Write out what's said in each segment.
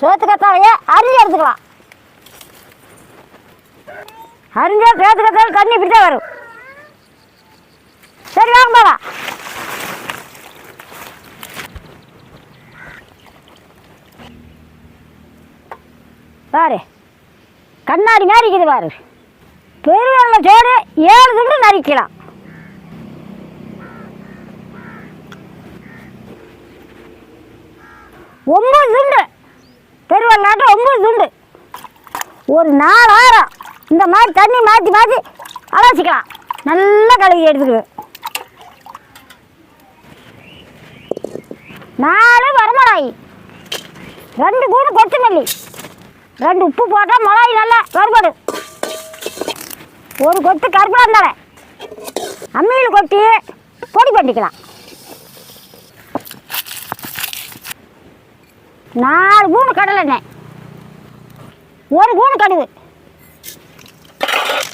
சோத்து கத்தாழையே அரிஞ்சு எடுத்துக்கலாம். அரிஞ்சா சோத்து கத்தாழை தண்ணி இப்படி தான் வரும். சரி வாங்க போகலாம். பாரு கண்ணாடி மாதிரி இருக்குது பாரு. பெருவெள்ள சோடு 7 துண்டு நறுக்கலாம். ஒம்பது துண்டு பெருவெள்ளாட்ட 9 துண்டு. ஒரு 4 ஆரம் இந்த மாதிரி தண்ணி மாற்றி மாற்றி அலசிக்கலாம். நல்லா கழுவி எடுத்துக்குது. 4 வரமிளகாய், 2 கூடு கொத்தமல்லி, 2 உப்பு போட்டால் மிளகாய் நல்லா வறுபடும். 1 கொத்து கருப்பிலாந்தாரை அம்மியில் கொட்டி பொடி பண்ணிக்கலாம். 4 கூண்டு கடலை எண்ணெய், 1 கூண்டு கடுகு,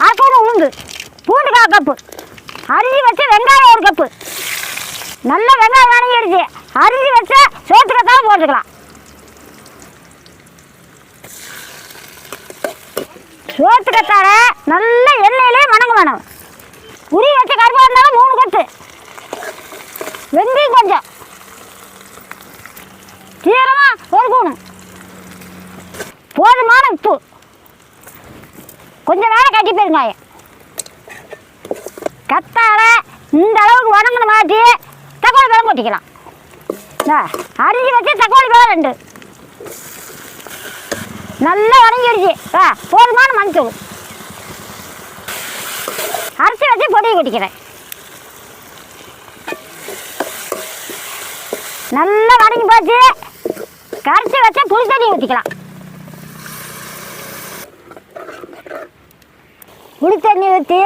1/2 கூண்டு உளுந்து, பூண்டு 1/4 கப்பு, அரிஞ்சு வச்ச வெங்காயம் 1 கப்பு. நல்ல வெங்காயம் வணங்கிடுச்சு. அரிஞ்சு வச்ச சோத்து கத்தாழை போட்டுக்கலாம். சோத்து கத்தாழை நல்ல எண்ணெயிலே வணங்க வேணும். உரி வச்ச கருப்பா இருந்தாலும் 3 கொத்து, வெந்தயம் கொஞ்சம், சீரகமா 1 கூணு, போதுமான உப்பு, கொஞ்சம் வேலை கட்டி பெருங்காயம். கத்தாழை இந்த அளவுக்கு வணங்கின மாட்டி தக்காளி பழம் கொட்டிக்கலாம். அரிஞ்சு வச்சு தக்காளி பழம் 2 நல்லா வணங்கிடுச்சு. போதுமான மஞ்சள் அரைச்சி வச்சு பொடியை கொட்டிக்கிறேன். நல்லா வணங்கி போச்சு. கரைச்சி வச்சா புளி தண்ணி ஊற்றிக்கலாம். புளி தண்ணி ஊற்றி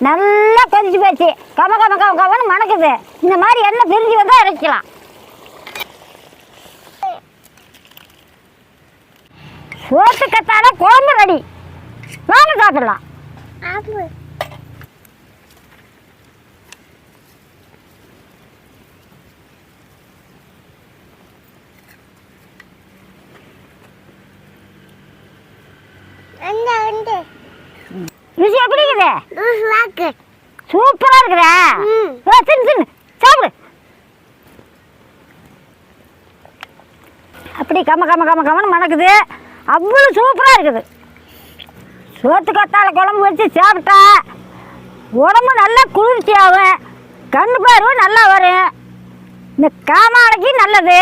நல்லா கொதிச்சு போச்சு. கம கம கம கமன்னு மணக்குது. இந்த மாதிரி எண்ணெய் பிரிஞ்சு வந்தால் இறக்கலாம். சோத்து கத்தாழை குழம்பு ரெடி. வாங்க சாப்பிடலாம். ருசி எப்படி இருக்குது? சூப்பரா இருக்குதா? தின்னு சாப்பிடு. அப்படி கம கம கம கமன்னு மணக்குது. அவ்வளோ சூப்பராக இருக்குது. சோத்து கத்தாழை குழம்பு வச்சு சாப்பிட்டா உடம்பு நல்லா குளிர்ச்சியாகும். கண்ணு பார்வை நல்லா வரும். இந்த காமாலைக்கு நல்லது.